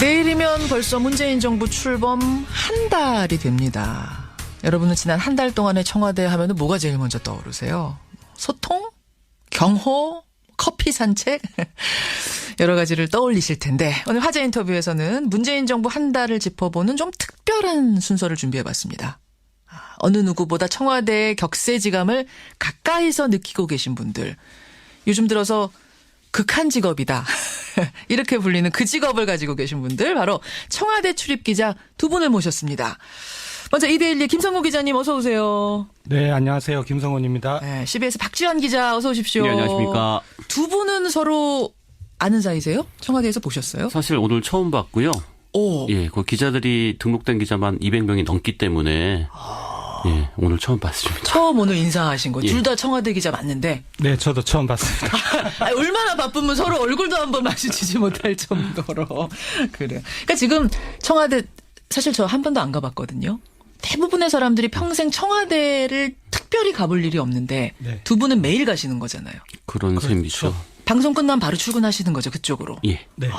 내일이면 벌써 문재인 정부 출범 한 달이 됩니다. 여러분은 지난 한 달 동안의 청와대 하면 뭐가 제일 먼저 떠오르세요? 소통? 경호? 커피 산책? 여러 가지를 떠올리실 텐데 오늘 화제 인터뷰에서는 문재인 정부 한 달을 짚어보는 좀 특별한 순서를 준비해봤습니다. 어느 누구보다 청와대의 격세지감을 가까이서 느끼고 계신 분들, 요즘 들어서 극한 직업이다 이렇게 불리는 그 직업을 가지고 계신 분들, 바로 청와대 출입기자 두 분을 모셨습니다. 먼저 이데일리 김성호 기자님 어서 오세요. 네, 안녕하세요. 김성훈입니다. 네, CBS 박지원 기자 어서 오십시오. 네, 안녕하십니까. 두 분은 서로 아는 사이세요? 청와대에서 보셨어요? 사실 오늘 처음 봤고요. 오. 예, 그 기자들이 등록된 기자만 200명이 넘기 때문에 예, 오늘 처음 봤습니다. 처음 오늘 인사하신 거. 예. 둘 다 청와대 기자 맞는데. 네, 저도 처음 봤습니다. 얼마나 바쁘면 서로 얼굴도 한번 마주치지 못할 정도로. 그래요. 그러니까 지금 청와대 사실 저 한 번도 안 가봤거든요. 대부분의 사람들이 평생 청와대를 특별히 가볼 일이 없는데 네. 두 분은 매일 가시는 거잖아요. 그런 그렇죠. 셈이죠. 방송 끝나면 바로 출근하시는 거죠, 그쪽으로. 예. 네.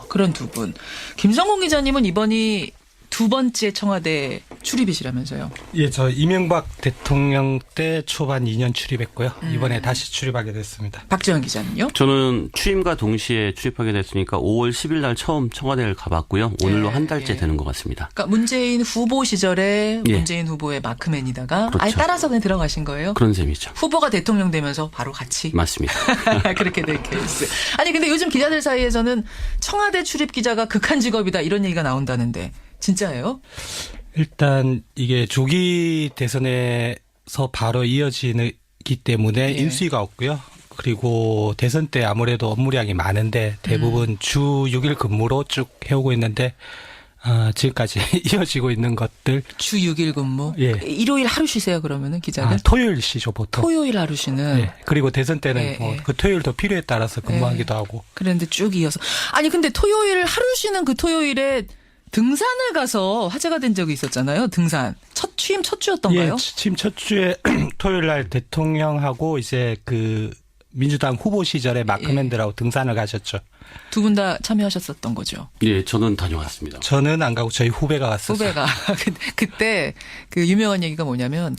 그런 두 분. 김성공 기자님은 이번이 두 번째 청와대 출입이시라면서요. 예, 저 이명박 대통령 때 초반 2년 출입했고요. 이번에 다시 출입하게 됐습니다. 박지원 기자는요? 저는 취임과 동시에 출입하게 됐으니까 5월 10일 날 처음 청와대를 가봤고요. 오늘로 한 달째 되는 것 같습니다. 그러니까 문재인 후보 시절에 예. 문재인 후보의 마크맨이다가 그렇죠. 아예 따라서 그냥 들어가신 거예요? 그런 셈이죠. 후보가 대통령 되면서 바로 같이? 맞습니다. 그렇게 될 케이스. 아니 근데 요즘 기자들 사이에서는 청와대 출입 기자가 극한 직업이다 이런 얘기가 나온다는데 진짜예요? 일단 이게 조기 대선에서 바로 이어지기 때문에 예. 인수위가 없고요. 그리고 대선 때 아무래도 업무량이 많은데 대부분 주 6일 근무로 쭉 해오고 있는데 지금까지 이어지고 있는 것들. 주 6일 근무? 예. 일요일 하루 쉬세요 그러면은 기자들? 토요일 쉬죠 보통. 토요일 하루 쉬는? 예. 그리고 대선 때는 예, 뭐 예. 그 토요일도 필요에 따라서 근무하기도 하고. 그런데 쭉 이어서. 아니 근데 토요일 하루 쉬는 그 토요일에 등산을 가서 화제가 된 적이 있었잖아요. 등산. 취임 첫 주였던가요? 예, 취임 첫 주에 토요일 날 대통령하고 이제 그 민주당 후보 시절에 마크맨들하고 등산을 가셨죠. 두 분 다 참여하셨었던 거죠. 예, 저는 다녀왔습니다. 저는 안 가고 저희 후배가 갔었어요. 후배가. 그때 그 유명한 얘기가 뭐냐면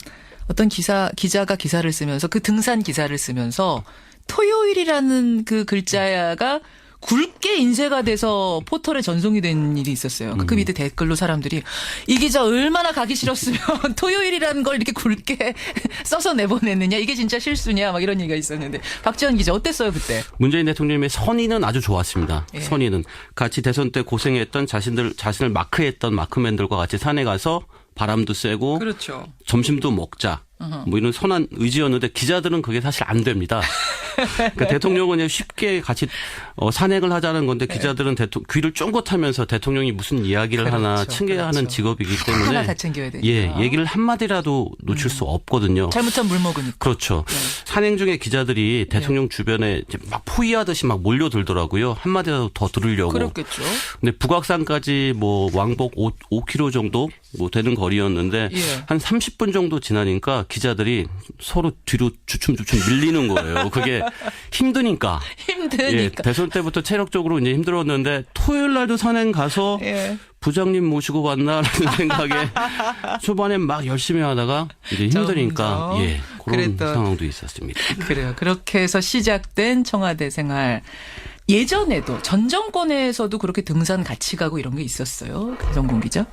어떤 기자가 기사를 쓰면서 그 등산 기사를 쓰면서 토요일이라는 그 글자가 굵게 인쇄가 돼서 포털에 전송이 된 일이 있었어요. 그 밑에 댓글로 사람들이 이 기자 얼마나 가기 싫었으면 토요일이라는 걸 이렇게 굵게 써서 내보냈느냐. 이게 진짜 실수냐. 막 이런 얘기가 있었는데. 박지원 기자 어땠어요 그때? 문재인 대통령의 선의는 아주 좋았습니다. 예. 선의는 같이 대선 때 고생했던 자신을 마크했던 마크맨들과 같이 산에 가서 바람도 쐬고 그렇죠. 점심도 먹자. 뭐 이런 선한 의지였는데 기자들은 그게 사실 안 됩니다. 그러니까 대통령은 그냥 쉽게 같이 산행을 하자는 건데 기자들은 귀를 쫑긋하면서 대통령이 무슨 이야기를 하나 그렇죠. 챙겨야 하는 직업이기 때문에 하나 다 챙겨야 되니까. 예, 얘기를 한마디라도 놓칠 수 없거든요. 잘못하면 물 먹으니까. 그렇죠. 산행 중에 기자들이 대통령 주변에 이제 막 포위하듯이 막 몰려들더라고요. 한마디라도 더 들으려고. 그렇겠죠. 근데 북악산까지 뭐 왕복 5km 정도 뭐 되는 거리였는데 예. 한 30분 정도 지나니까 기자들이 서로 뒤로 주춤주춤 밀리는 거예요. 그게 힘드니까. 힘드니까. 예, 대선 때부터 체력적으로 이제 힘들었는데 토요일 날도 산행 가서 예. 부장님 모시고 왔나라는 생각에 초반에 막 열심히 하다가 이제 힘드니까 점점 예, 그런 그랬던. 상황도 있었습니다. 그래요. 그렇게 해서 시작된 청와대 생활. 예전에도 전 정권에서도 그렇게 등산 같이 가고 이런 게 있었어요. 김성공 기자.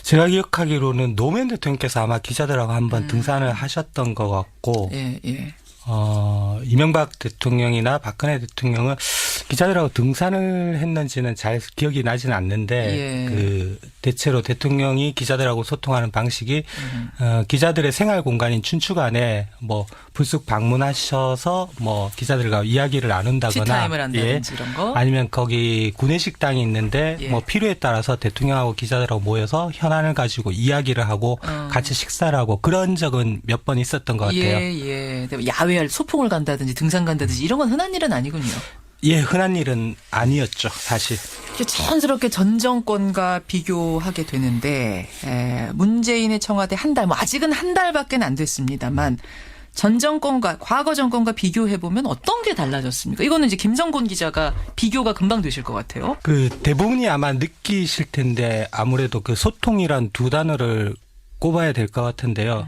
제가 기억하기로는 노무현 대통령께서 아마 기자들하고 한번 등산을 하셨던 것 같고 예, 예. 이명박 대통령이나 박근혜 대통령은 기자들하고 등산을 했는지는 잘 기억이 나지는 않는데 예. 그 대체로 대통령이 기자들하고 소통하는 방식이 기자들의 생활 공간인 춘추관에 뭐 불쑥 방문하셔서 뭐 기자들과 이야기를 나눈다거나 티타임을 한다든지 이런 거. 아니면 거기 구내식당이 있는데 예. 뭐 필요에 따라서 대통령하고 기자들하고 모여서 현안을 가지고 이야기를 하고 같이 식사를 하고 그런 적은 몇 번 있었던 것 같아요. 예, 예. 야외 소풍을 간다든지 등산 간다든지 이런 건 흔한 일은 아니군요. 예, 흔한 일은 아니었죠, 사실. 자연스럽게 전 정권과 비교하게 되는데 문재인의 청와대 한 달, 뭐 아직은 한 달밖에 안 됐습니다만 전 정권과 과거 정권과 비교해 보면 어떤 게 달라졌습니까? 이거는 이제 김성곤 기자가 비교가 금방 되실 것 같아요. 그 대부분이 아마 느끼실 텐데 아무래도 그 소통이란 두 단어를 꼽아야 될 것 같은데요.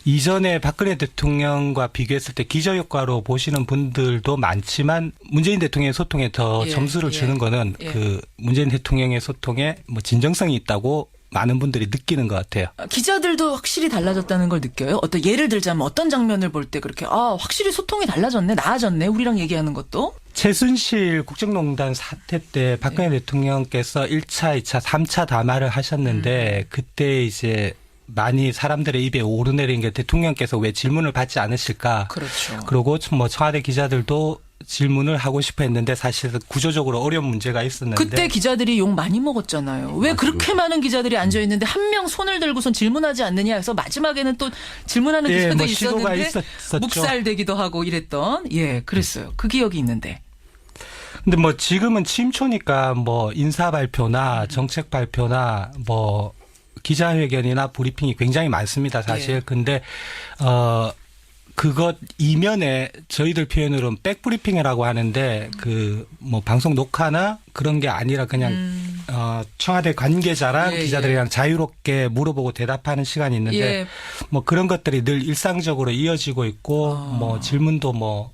이전에 박근혜 대통령과 비교했을 때 기저효과로 보시는 분들도 많지만 문재인 대통령의 소통에 더 예, 점수를 예, 주는 거는 예. 그 문재인 대통령의 소통에 뭐 진정성이 있다고 많은 분들이 느끼는 것 같아요. 기자들도 확실히 달라졌다는 걸 느껴요? 어떤 예를 들자면 어떤 장면을 볼 때 그렇게 확실히 소통이 달라졌네, 나아졌네, 우리랑 얘기하는 것도? 최순실 국정농단 사태 때 박근혜 대통령께서 1차, 2차, 3차 담화를 하셨는데 그때 이제 많이 사람들의 입에 오르내린 게 대통령께서 왜 질문을 받지 않으실까. 그렇죠. 그리고 뭐 청와대 기자들도 질문을 하고 싶어 했는데 사실 구조적으로 어려운 문제가 있었는데. 그때 기자들이 욕 많이 먹었잖아요. 왜 그렇게 많은 기자들이 앉아있는데 한 명 손을 들고선 질문하지 않느냐 해서 마지막에는 또 질문하는 예, 기자도 뭐 시도가 있었는데 있었죠. 묵살되기도 하고 이랬던. 예, 그랬어요. 그 기억이 있는데. 근데 뭐 지금은 침초니까 뭐 인사 발표나 정책 발표나 뭐 기자회견이나 브리핑이 굉장히 많습니다, 사실. 예. 근데 그것 이면에 저희들 표현으로는 백브리핑이라고 하는데 그 뭐 방송 녹화나 그런 게 아니라 그냥 청와대 관계자랑 예, 기자들이랑 자유롭게 물어보고 대답하는 시간이 있는데 예. 뭐 그런 것들이 늘 일상적으로 이어지고 있고 뭐 질문도 뭐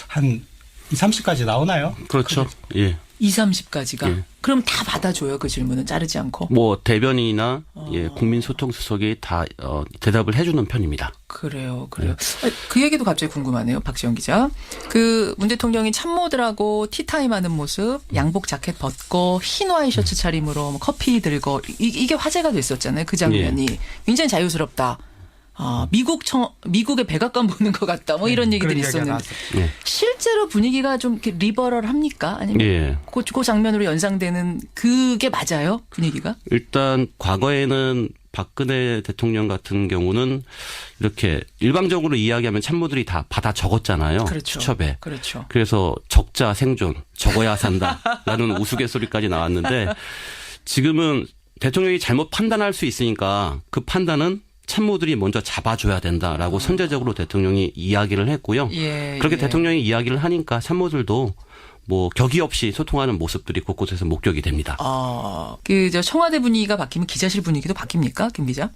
한 2, 30까지 나오나요? 그렇죠. 예. 2, 30까지가. 예. 그럼 다 받아줘요, 그 질문은 자르지 않고. 뭐 대변인이나 예, 국민소통수석이 다 대답을 해주는 편입니다. 그래요. 그 얘기도 갑자기 궁금하네요, 박지원 기자. 그 문 대통령이 참모들하고 티타임 하는 모습, 양복 자켓 벗고 흰 와이셔츠 차림으로 뭐 커피 들고 이게 화제가 됐었잖아요, 그 장면이. 굉장히 자유스럽다. 미국의 백악관 보는 것 같다. 뭐 이런 얘기들이 그런 이야기가 있었는데. 나왔어요. 예. 실제로 분위기가 좀 이렇게 리버럴합니까? 아니면 예. 그 장면으로 연상되는 그게 맞아요? 분위기가? 일단 과거에는 박근혜 대통령 같은 경우는 이렇게 일방적으로 이야기하면 참모들이 다 받아 적었잖아요. 그렇죠. 수첩에. 그렇죠. 그래서 적자 생존, 적어야 산다라는 우스갯소리까지 나왔는데 지금은 대통령이 잘못 판단할 수 있으니까 그 판단은 참모들이 먼저 잡아줘야 된다라고 선제적으로 대통령이 이야기를 했고요. 예, 그렇게 예. 대통령이 이야기를 하니까 참모들도 뭐 격의 없이 소통하는 모습들이 곳곳에서 목격이 됩니다. 저 청와대 분위기가 바뀌면 기자실 분위기도 바뀝니까, 김 기자?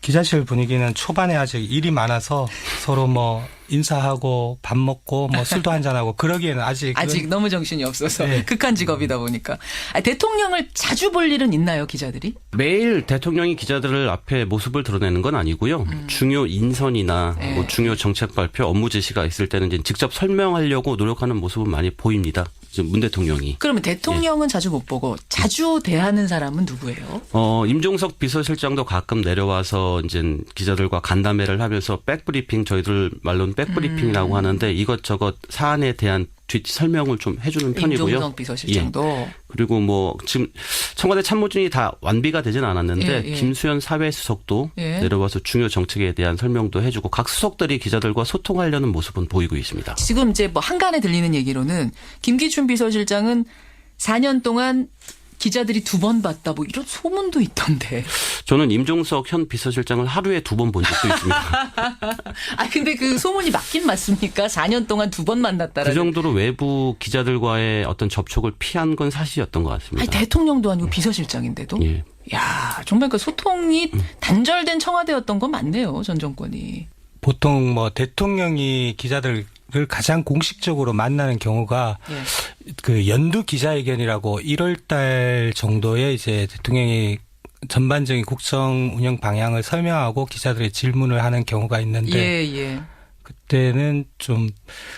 기자실 분위기는 초반에 아직 일이 많아서 서로 뭐 인사하고 밥 먹고 뭐 술도 한잔하고 그러기에는 아직 너무 정신이 없어서 네. 극한 직업이다 보니까. 대통령을 자주 볼 일은 있나요, 기자들이? 매일 대통령이 기자들을 앞에 모습을 드러내는 건 아니고요. 중요 인선이나 네. 뭐 중요 정책 발표, 업무 지시가 있을 때는 이제 직접 설명하려고 노력하는 모습은 많이 보입니다. 지금 문 대통령이. 그러면 대통령은 자주 못 보고 자주 대하는 사람은 누구예요? 임종석 비서실장도 가끔 내려와서 이제 기자들과 간담회를 하면서 백브리핑, 저희들 말로는 백브리핑이라고 하는데 이것저것 사안에 대한 뒷 설명을 좀 해주는 편이고요. 임종석 비서실장도. 예. 그리고 뭐 지금 청와대 참모진이 다 완비가 되진 않았는데 예, 예. 김수현 사회수석도 예. 내려와서 중요 정책에 대한 설명도 해주고 각 수석들이 기자들과 소통하려는 모습은 보이고 있습니다. 지금 이제 뭐 한간에 들리는 얘기로는 김기춘 비서실장은 4년 동안 기자들이 2번 봤다 뭐 이런 소문도 있던데. 저는 임종석 현 비서실장을 하루에 2번 본 적도 있습니다. 근데 그 소문이 맞긴 맞습니까? 4년 동안 2번 만났다라는. 그 정도로 외부 기자들과의 어떤 접촉을 피한 건 사실이었던 것 같습니다. 대통령도 아니고 비서실장인데도. 예. 야, 정말 그 소통이 단절된 청와대였던 건 맞네요, 전 정권이. 보통 뭐 대통령이 기자들을 가장 공식적으로 만나는 경우가 예. 그 연두 기자회견이라고 1월 달 정도에 이제 대통령이 전반적인 국정 운영 방향을 설명하고 기자들의 질문을 하는 경우가 있는데 예. 그때는 좀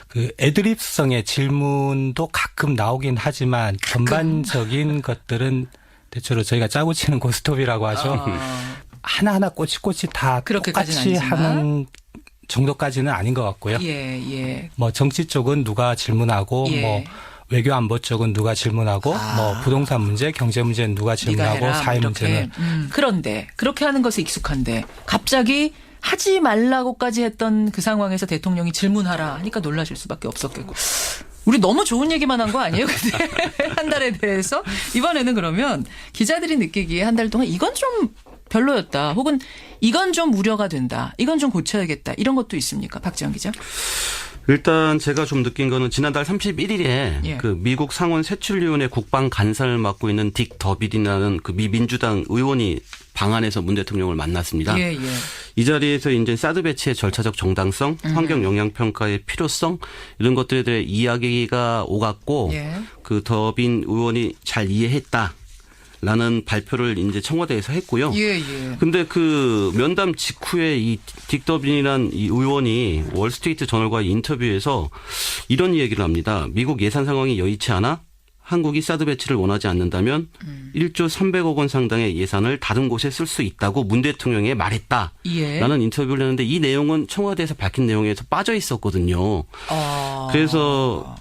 그 애드립성의 질문도 가끔 나오긴 하지만 전반적인 것들은 대체로 저희가 짜고 치는 고스톱이라고 하죠. 하나하나 꼬치꼬치 다 그렇게까지는 똑같이 아니지만. 하는 정도까지는 아닌 것 같고요. 예. 뭐 정치 쪽은 누가 질문하고 예. 뭐 외교 안보 쪽은 누가 질문하고 뭐 부동산 문제, 경제 문제는 누가 네가 질문하고 해라, 사회 이렇게. 문제는 그런데 그렇게 하는 것에 익숙한데 갑자기 하지 말라고까지 했던 그 상황에서 대통령이 질문하라 하니까 놀라실 수밖에 없었겠고. 우리 너무 좋은 얘기만 한 거 아니에요? 근데 한 달에 대해서 이번에는 그러면 기자들이 느끼기에 한 달 동안 이건 좀 별로였다. 혹은 이건 좀 우려가 된다. 이건 좀 고쳐야겠다. 이런 것도 있습니까? 박지원 기자. 일단 제가 좀 느낀 거는 지난달 31일에 예. 그 미국 상원 세출위원회 국방 간사를 맡고 있는 딕 더빌이라는 그 미 민주당 의원이 방 안에서 문 대통령을 만났습니다. 예, 예. 이 자리에서 이제 사드 배치의 절차적 정당성, 환경 영향 평가의 필요성 이런 것들에 대해 이야기가 오갔고 예. 그 더빈 의원이 잘 이해했다. 라는 발표를 이제 청와대에서 했고요. 예, 예. 근데 그 면담 직후에 이 딕더빈이란 이 의원이 월스트리트 저널과의 인터뷰에서 이런 얘기를 합니다. 미국 예산 상황이 여의치 않아 한국이 사드 배치를 원하지 않는다면 1조 300억 원 상당의 예산을 다른 곳에 쓸 수 있다고 문 대통령에 말했다. 예. 라는 인터뷰를 했는데 이 내용은 청와대에서 밝힌 내용에서 빠져 있었거든요. 그래서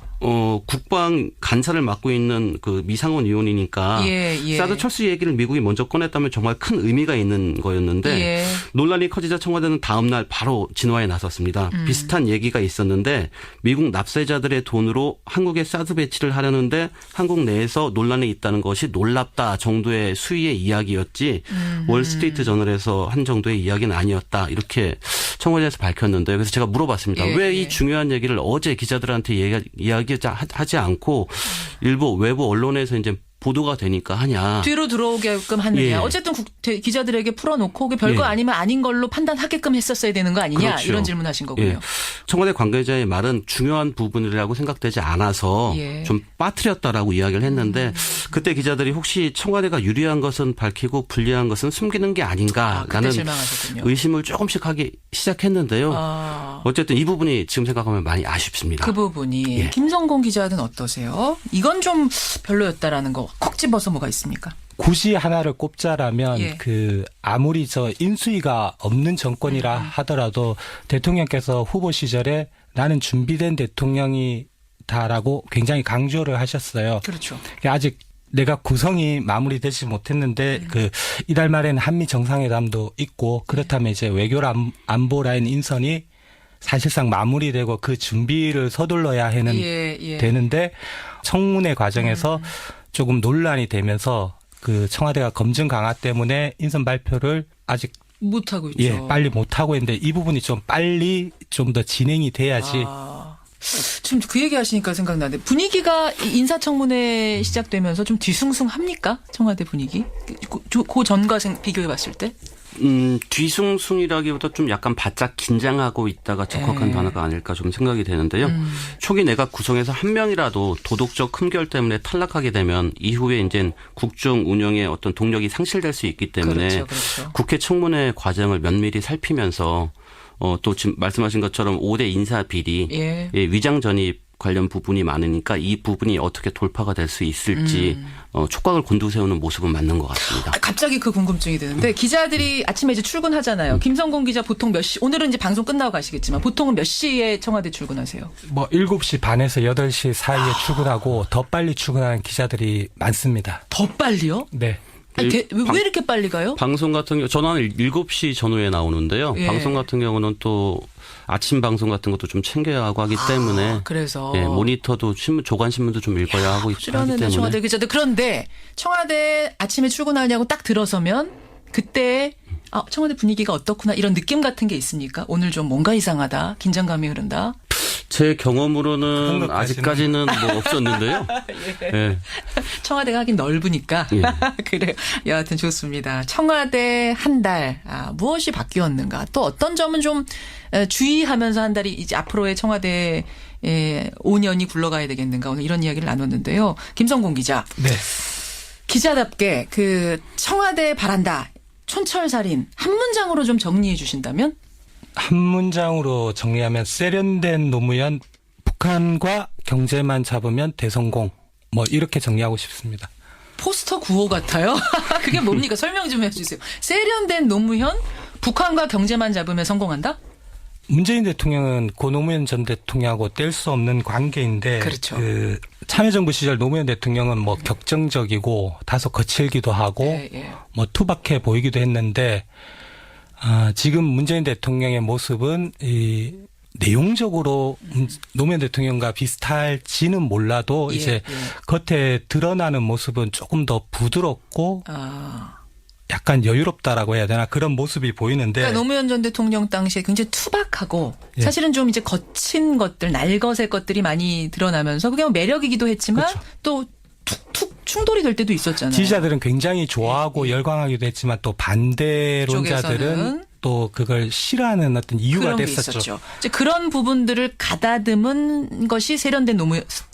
국방 간사를 맡고 있는 그 미상원 의원이니까 예, 예. 사드 철수 얘기를 미국이 먼저 꺼냈다면 정말 큰 의미가 있는 거였는데 예. 논란이 커지자 청와대는 다음 날 바로 진화에 나섰습니다. 비슷한 얘기가 있었는데 미국 납세자들의 돈으로 한국에 사드 배치를 하려는데 한국 내에서 논란이 있다는 것이 놀랍다 정도의 수위의 이야기였지 월스트리트 저널에서 한 정도의 이야기는 아니었다. 이렇게 청와대에서 밝혔는데 그래서 제가 물어봤습니다. 예, 왜 예. 이 중요한 얘기를 어제 기자들한테 이야기하지 않고 일부 외부 언론에서 이제 보도가 되니까 하냐. 뒤로 들어오게끔 하느냐. 예. 어쨌든 기자들에게 풀어놓고 그게 별거 예. 아니면 아닌 걸로 판단하게끔 했었어야 되는 거 아니냐. 그렇죠. 이런 질문하신 거군요. 예. 청와대 관계자의 말은 중요한 부분이라고 생각되지 않아서 예. 좀 빠뜨렸다라고 이야기를 했는데 그때 기자들이 혹시 청와대가 유리한 것은 밝히고 불리한 것은 숨기는 게 그때 아닌가라는 실망하셨군요. 의심을 조금씩 하기 시작했는데요. 어쨌든 이 부분이 지금 생각하면 많이 아쉽습니다. 그 부분이 예. 김성공 기자는 어떠세요? 이건 좀 별로였다라는 거 콕 집어서 뭐가 있습니까? 굳이 하나를 꼽자라면 예. 그 아무리 저 인수위가 없는 정권이라 하더라도 대통령께서 후보 시절에 나는 준비된 대통령이다라고 굉장히 강조를 하셨어요. 그렇죠. 아직 내가 구성이 마무리되지 못했는데 그 이달 말에는 한미 정상회담도 있고 그렇다면 이제 외교 안보 라인 인선이 사실상 마무리되고 그 준비를 서둘러야 하는 되는데 청문회 과정에서 조금 논란이 되면서 그 청와대가 검증 강화 때문에 인선 발표를 아직 못하고 있죠. 예, 빨리 못하고 있는데 이 부분이 좀 빨리 좀 더 진행이 돼야지. 지금 그 얘기 하시니까 생각나는데 분위기가 인사청문회 시작되면서 좀 뒤숭숭합니까? 청와대 분위기? 그 전과 비교해 봤을 때? 뒤숭숭이라기보다 좀 약간 바짝 긴장하고 있다가 적합한 단어가 아닐까 좀 생각이 되는데요. 초기 내각 구성에서 한 명이라도 도덕적 흠결 때문에 탈락하게 되면 이후에 이제 국정 운영의 어떤 동력이 상실될 수 있기 때문에 그렇죠. 국회 청문회 과정을 면밀히 살피면서 또 지금 말씀하신 것처럼 5대 인사 비리, 예. 위장 전입 관련 부분이 많으니까 이 부분이 어떻게 돌파가 될 수 있을지 촉각을 곤두세우는 모습은 맞는 것 같습니다. 갑자기 그 궁금증이 드는데 기자들이 아침에 이제 출근하잖아요. 김성공 기자 보통 몇 시, 오늘은 이제 방송 끝나고 가시겠지만 보통은 몇 시에 청와대 출근하세요? 뭐 7시 반에서 8시 사이에 출근하고 더 빨리 출근하는 기자들이 많습니다. 더 빨리요? 네. 아니, 왜 이렇게 빨리 가요? 방송 같은 경우 저는 한 7시 전후에 나오는데요. 예. 방송 같은 경우는 또 아침 방송 같은 것도 좀 챙겨야 하고 하기 때문에 그래서 예, 모니터도 신문 조간 신문도 좀 읽어야 하고 하기 싫어하는 때문에 청와대 기자들. 그런데 청와대 아침에 출근하냐고 딱 들어서면 그때 청와대 분위기가 어떻구나 이런 느낌 같은 게 있습니까? 오늘 좀 뭔가 이상하다. 긴장감이 흐른다. 제 경험으로는 것까지는. 아직까지는 뭐 없었는데요. 예. 청와대가 하긴 넓으니까. 예. 그래요. 여하튼 좋습니다. 청와대 한 달, 무엇이 바뀌었는가. 또 어떤 점은 좀 주의하면서 한 달이 이제 앞으로의 청와대 5년이 굴러가야 되겠는가. 오늘 이런 이야기를 나눴는데요. 김성공 기자. 네. 기자답게 그 청와대 바란다. 촌철살인 한 문장으로 좀 정리해 주신다면? 한 문장으로 정리하면 세련된 노무현, 북한과 경제만 잡으면 대성공. 뭐 이렇게 정리하고 싶습니다. 포스터 구호 같아요. 그게 뭡니까? 설명 좀 해주세요. 세련된 노무현, 북한과 경제만 잡으면 성공한다? 문재인 대통령은 고 노무현 전 대통령하고 뗄 수 없는 관계인데 그렇죠. 그 참여정부 시절 노무현 대통령은 뭐 격정적이고 다소 거칠기도 하고 예. 뭐 투박해 보이기도 했는데 지금 문재인 대통령의 모습은 이 내용적으로 노무현 대통령과 비슷할지는 몰라도 이제 겉에 드러나는 모습은 조금 더 부드럽고 약간 여유롭다라고 해야 되나 그런 모습이 보이는데 그러니까 노무현 전 대통령 당시에 굉장히 투박하고 예. 사실은 좀 이제 거친 것들, 날것의 것들이 많이 드러나면서 그게 뭐 매력이기도 했지만 그렇죠. 또 툭툭 충돌이 될 때도 있었잖아요. 지지자들은 굉장히 좋아하고 열광하기도 했지만 또 반대론자들은 쪽에서는 또 그걸 싫어하는 어떤 이유가 그런 게 됐었죠. 있었죠. 이제 그런 부분들을 가다듬은 것이 세련된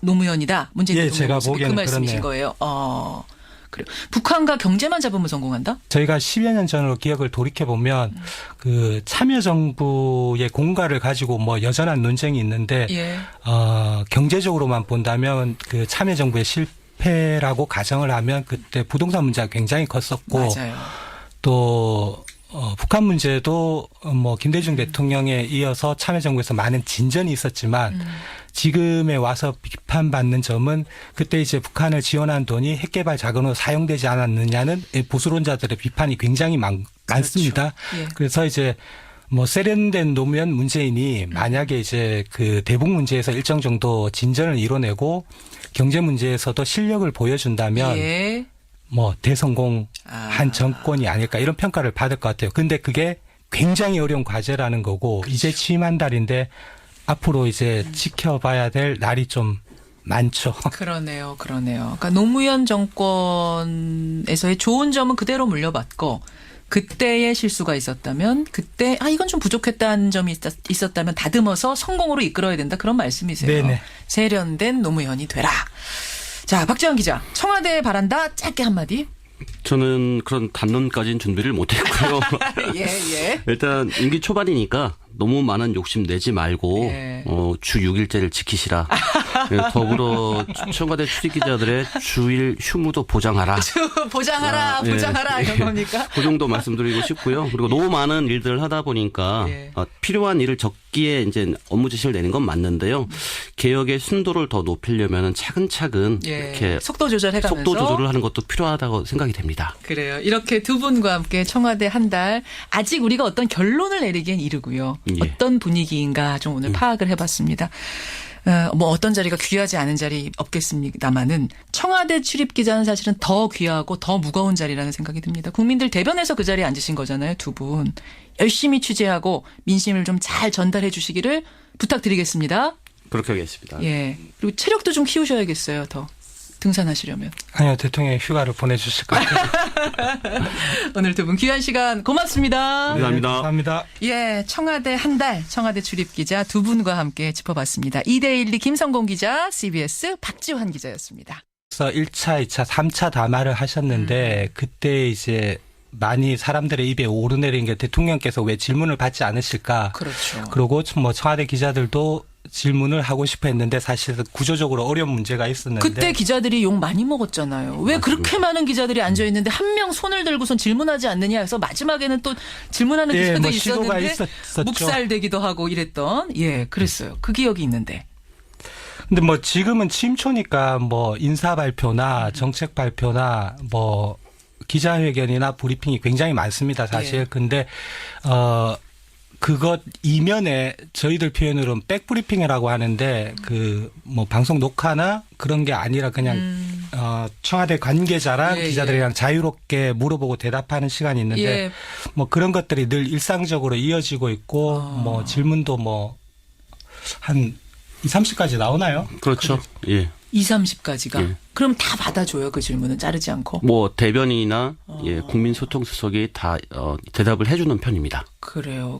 노무현이다. 문재인 예, 대통령 제가 모습이 보기에는 그 말씀이신 그렇네요. 거예요. 그래요. 북한과 경제만 잡으면 성공한다? 저희가 10여 년 전으로 기억을 돌이켜 보면 그 참여정부의 공과를 가지고 뭐 여전한 논쟁이 있는데 예. 경제적으로만 본다면 그 참여정부의 실패라고 가정을 하면 그때 부동산 문제가 굉장히 컸었고 맞아요. 또 북한 문제도 뭐 김대중 대통령에 이어서 참여정부에서 많은 진전이 있었지만 지금에 와서 비판받는 점은 그때 이제 북한을 지원한 돈이 핵개발 자금으로 사용되지 않았느냐는 보수론자들의 비판이 굉장히 많습니다. 예. 그래서 이제 뭐 세련된 노무현 문재인이 만약에 이제 그 대북 문제에서 일정 정도 진전을 이뤄내고 경제 문제에서도 실력을 보여준다면 예. 뭐 대성공한 정권이 아닐까 이런 평가를 받을 것 같아요. 근데 그게 굉장히 어려운 과제라는 거고 이제 취임한 달인데 앞으로 이제 지켜봐야 될 날이 좀 많죠. 그러네요. 그러니까 노무현 정권에서의 좋은 점은 그대로 물려받고 그때의 실수가 있었다면 그때 이건 좀 부족했다는 점이 있었다면 다듬어서 성공으로 이끌어야 된다. 그런 말씀이세요. 네네. 세련된 노무현이 되라. 자, 박지원 기자. 청와대에 바란다. 짧게 한마디. 저는 그런 단론까지는 준비를 못했고요. 예. 일단 임기 초반이니까 너무 많은 욕심 내지 말고 예. 주 6일제를 지키시라. 더불어 청와대 출입기자들의 주일 휴무도 보장하라. 보장하라. 예. 이런 겁니까? 그 정도 말씀드리고 싶고요. 그리고 너무 많은 일들을 하다 보니까 예. 필요한 일을 적기에 이제 업무 지시를 내는 건 맞는데요. 개혁의 순도를 더 높이려면 차근차근 예. 이렇게 속도 조절해가면서. 속도 조절을 하는 것도 필요하다고 생각이 됩니다. 그래요. 이렇게 두 분과 함께 청와대 한 달 아직 우리가 어떤 결론을 내리기엔 이르고요. 예. 어떤 분위기인가 좀 오늘 파악을 해봤습니다. 뭐 어떤 자리가 귀하지 않은 자리 없겠습니다만은 청와대 출입 기자는 사실은 더 귀하고 더 무거운 자리라는 생각이 듭니다. 국민들 대변해서 그 자리에 앉으신 거잖아요. 두 분. 열심히 취재하고 민심을 좀 잘 전달해 주시기를 부탁드리겠습니다. 그렇게 하겠습니다. 예. 그리고 체력도 좀 키우셔야겠어요. 더 등산하시려면. 아니요, 대통령이 휴가를 보내주실 것 같아요. 오늘 두 분 귀한 시간 고맙습니다. 감사합니다. 감사합니다. 예, 청와대 한 달, 청와대 출입 기자 두 분과 함께 짚어봤습니다. 2대1 김성공 기자, CBS 박지환 기자였습니다. 그래서 1차, 2차, 3차 담화를 하셨는데 그때 이제 많이 사람들의 입에 오르내린 게 대통령께서 왜 질문을 받지 않으실까. 그렇죠. 그리고 뭐 청와대 기자들도 질문을 하고 싶어 했는데 사실 구조적으로 어려운 문제가 있었는데. 그때 기자들이 욕 많이 먹었잖아요. 왜 그렇게 많은 기자들이 앉아있는데 한 명 손을 들고선 질문하지 않느냐 해서 마지막에는 또 질문하는 기자도 뭐 시도가 있었는데 있었죠. 묵살되기도 하고 이랬던. 예, 그랬어요. 그 기억이 있는데. 근데 뭐 지금은 취임초니까 뭐 인사 발표나 정책 발표나 뭐 기자회견이나 브리핑이 굉장히 많습니다, 사실. 예. 근데 그것 이면에 저희들 표현으로는 백브리핑이라고 하는데 그 뭐 방송 녹화나 그런 게 아니라 그냥 청와대 관계자랑 예, 기자들이랑 자유롭게 물어보고 대답하는 시간이 있는데 예. 뭐 그런 것들이 늘 일상적으로 이어지고 있고 뭐 질문도 뭐 한 2, 30까지 나오나요? 그렇죠. 예. 2, 30까지가. 예. 그럼 다 받아줘요. 그 질문은 자르지 않고. 뭐 대변인이나 국민소통수석이 다 대답을 해주는 편입니다. 그래요.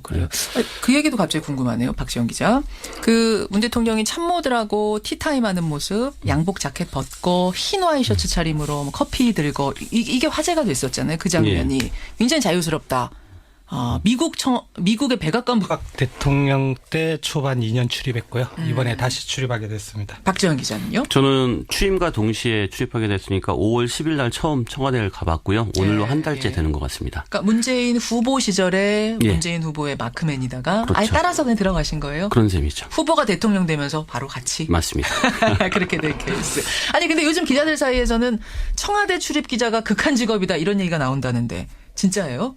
그 얘기도 갑자기 궁금하네요. 박지원 기자. 그 문 대통령이 참모들하고 티타임 하는 모습, 양복 자켓 벗고 흰 와이셔츠 차림으로 뭐 커피 들고 이게 화제가 됐었잖아요. 그 장면이. 굉장히 자유스럽다. 미국의 백악관 대통령 때 초반 2년 출입했고요. 이번에 다시 출입하게 됐습니다. 박지원 기자는요? 저는 취임과 동시에 출입하게 됐으니까 5월 10일 날 처음 청와대를 가봤고요. 오늘로 한 달째 되는 것 같습니다. 그러니까 문재인 후보 시절에 예. 문재인 후보의 마크맨이다가 그렇죠. 아예 따라서 그냥 들어가신 거예요? 그런 셈이죠. 후보가 대통령 되면서 바로 같이. 맞습니다. 그렇게 된 케이스. 아니 근데 요즘 기자들 사이에서는 청와대 출입 기자가 극한 직업이다 이런 얘기가 나온다는데 진짜예요?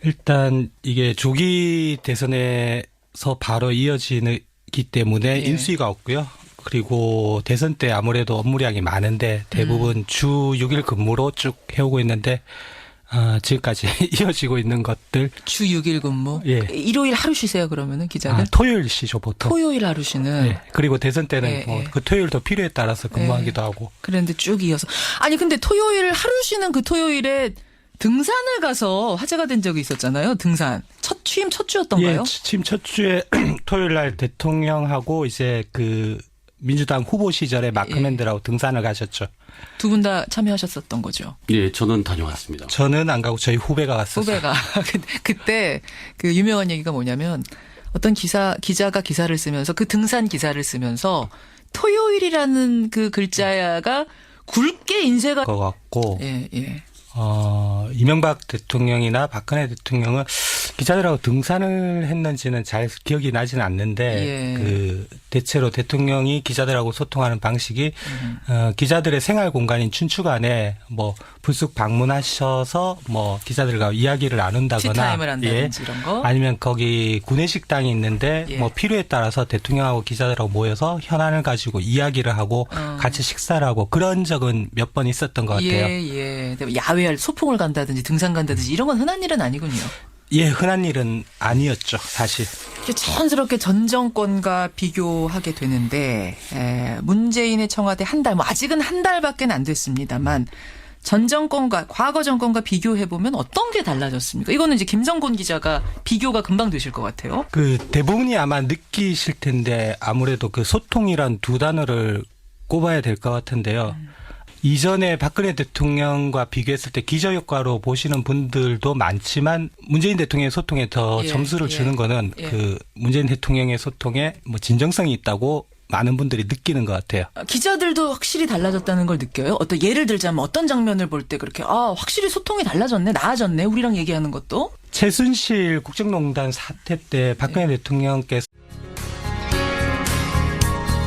일단 이게 조기 대선에서 바로 이어지기 때문에 예. 인수위가 없고요. 그리고 대선 때 아무래도 업무량이 많은데 대부분 주 6일 근무로 쭉 해오고 있는데 지금까지 이어지고 있는 것들. 주 6일 근무. 예. 일요일 하루 쉬세요 그러면은 기자들? 토요일 쉬죠 보통. 토요일 하루 쉬는. 예. 그리고 대선 때는 예, 예. 그 토요일도 필요에 따라서 근무하기도 하고. 그런데 쭉 이어서. 아니 근데 토요일 하루 쉬는 그 토요일에 등산을 가서 화제가 된 적이 있었잖아요. 등산. 취임 첫 주였던가요? 예, 취임 첫 주에 토요일 날 대통령하고 이제 그 민주당 후보 시절에 마크맨들하고 등산을 가셨죠. 두 분 다 참여하셨었던 거죠. 예, 저는 다녀왔습니다. 저는 안 가고 저희 후배가 갔었어요. 후배가 그때 그 유명한 얘기가 뭐냐면 어떤 기자가 기사를 쓰면서 그 등산 기사를 쓰면서 토요일이라는 그 글자가 굵게 인쇄가 것 같고 예, 예. 이명박 대통령이나 박근혜 대통령은 기자들하고 등산을 했는지는 잘 기억이 나지는 않는데 예. 그 대체로 대통령이 기자들하고 소통하는 방식이 기자들의 생활 공간인 춘추 안에 뭐 불쑥 방문하셔서 뭐 기자들과 이야기를 나눈다거나 티타임을 한다든지 이런 거. 아니면 거기 구내식당이 있는데 예. 뭐 필요에 따라서 대통령하고 기자들하고 모여서 현안을 가지고 이야기를 하고 같이 식사를 하고 그런 적은 몇 번 있었던 것 같아요. 예, 예. 야외 소풍을 간다든지 등산 간다든지 이런 건 흔한 일은 아니군요. 예, 흔한 일은 아니었죠, 사실. 자연스럽게 전 정권과 비교하게 되는데 문재인의 청와대 한 달, 뭐 아직은 한 달밖에 안 됐습니다만 전 정권과 과거 정권과 비교해 보면 어떤 게 달라졌습니까? 이거는 이제 김성곤 기자가 비교가 금방 되실 것 같아요. 그 대부분이 아마 느끼실 텐데 아무래도 그 소통이란 두 단어를 꼽아야 될 것 같은데요. 이전에 박근혜 대통령과 비교했을 때 기저효과로 보시는 분들도 많지만 문재인 대통령의 소통에 더 예, 점수를 주는 거는 예. 그 문재인 대통령의 소통에 뭐 진정성이 있다고 많은 분들이 느끼는 것 같아요. 기자들도 확실히 달라졌다는 걸 느껴요? 어떤 예를 들자면 어떤 장면을 볼 때 그렇게 확실히 소통이 달라졌네, 나아졌네, 우리랑 얘기하는 것도? 최순실 국정농단 사태 때 박근혜 대통령께서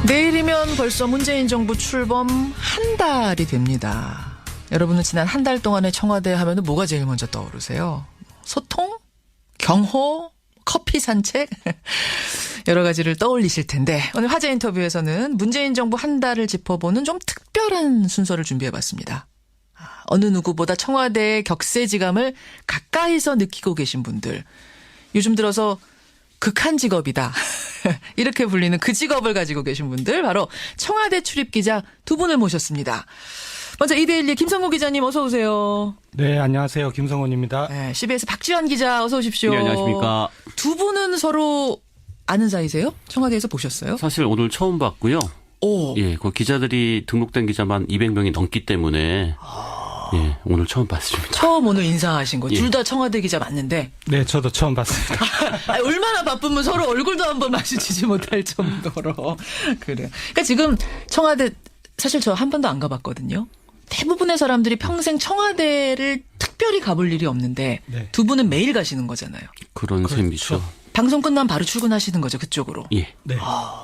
내일이면 벌써 문재인 정부 출범 한 달이 됩니다. 여러분은 지난 한 달 동안의 청와대 하면은 뭐가 제일 먼저 떠오르세요? 소통? 경호? 커피 산책? 여러 가지를 떠올리실 텐데 오늘 화제 인터뷰에서는 문재인 정부 한 달을 짚어보는 좀 특별한 순서를 준비해봤습니다. 어느 누구보다 청와대의 격세지감을 가까이서 느끼고 계신 분들, 요즘 들어서 극한 직업이다 이렇게 불리는 그 직업을 가지고 계신 분들, 바로 청와대 출입기자 두 분을 모셨습니다. 먼저 이데일리 김성호 기자님 어서 오세요. 네, 안녕하세요. 김성훈입니다. 네, CBS 박지원 기자 어서 오십시오. 네, 안녕하십니까. 두 분은 서로 아는 사이세요? 청와대에서 보셨어요? 사실 오늘 처음 봤고요. 오. 예, 그 기자들이 등록된 기자만 200명이 넘기 때문에 예, 오늘 처음 봤습니다. 처음 오늘 인사하신 거. 예. 둘 다 청와대 기자 맞는데 네, 저도 처음 봤습니다. 얼마나 바쁘면 서로 얼굴도 한번 마주치지 못할 정도로. 그래요. 그러니까 지금 청와대 사실 저 한 번도 안 가봤거든요. 대부분의 사람들이 평생 청와대를 특별히 가볼 일이 없는데 네. 두 분은 매일 가시는 거잖아요. 그런 그렇죠. 셈이죠. 방송 끝나면 바로 출근하시는 거죠, 그쪽으로. 예. 네.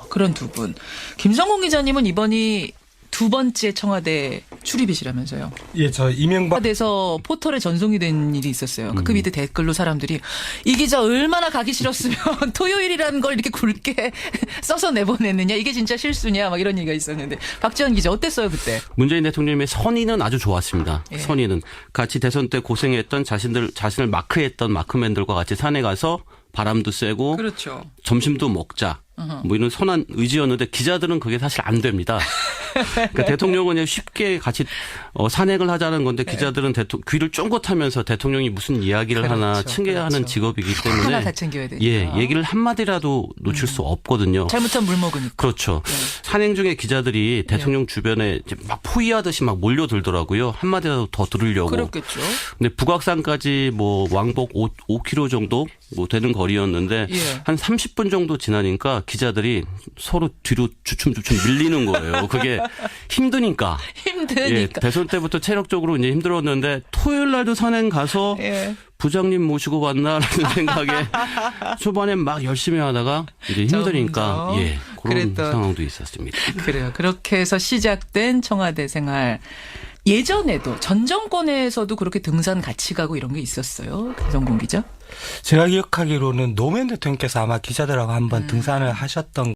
그런 두 분. 김성공 기자님은 이번이 두 번째 청와대 출입이시라면서요. 예, 저 이명박 청와대에서 포털에 전송이 된 일이 있었어요. 그 밑에 댓글로 사람들이 이 기자 얼마나 가기 싫었으면 토요일이라는 걸 이렇게 굵게 써서 내보냈느냐, 이게 진짜 실수냐, 막 이런 얘기가 있었는데 박지원 기자 어땠어요 그때? 문재인 대통령의 선의는 아주 좋았습니다. 예. 선의는 같이 대선 때 고생했던 자신을 마크했던 마크맨들과 같이 산에 가서 바람도 쐬고 그렇죠. 점심도 먹자. 뭐 이런 선한 의지였는데 기자들은 그게 사실 안 됩니다. 그러니까 대통령은 그냥 쉽게 같이 산행을 하자는 건데 기자들은 귀를 쫑긋하면서 대통령이 무슨 이야기를 하나 그렇죠. 챙겨야 하는 직업이기 하나 때문에 다 챙겨야 되니까. 예, 얘기를 한마디라도 놓칠 수 없거든요. 잘못하면 물 먹으니까. 그렇죠. 산행 중에 기자들이 대통령 주변에 이제 막 포위하듯이 막 몰려들더라고요. 한마디라도 더 들으려고. 그렇겠죠. 근데 북악산까지 뭐 왕복 5km 정도 뭐 되는 거리였는데 예. 한 30분 정도 지나니까 기자들이 서로 뒤로 주춤주춤 밀리는 거예요. 그게 힘드니까. 힘드니까. 예, 대선 때부터 체력적으로 이제 힘들었는데 토요일 날도 산행 가서 예. 부장님 모시고 왔나라는 생각에 초반에 막 열심히 하다가 이제 힘드니까 점점 예, 그런 그랬던. 상황도 있었습니다. 그래요. 그렇게 해서 시작된 청와대 생활. 예전에도 전 정권에서도 그렇게 등산 같이 가고 이런 게 있었어요. 김성공 기자. 제가 기억하기로는 노무현 대통령께서 아마 기자들하고 한번 등산을 하셨던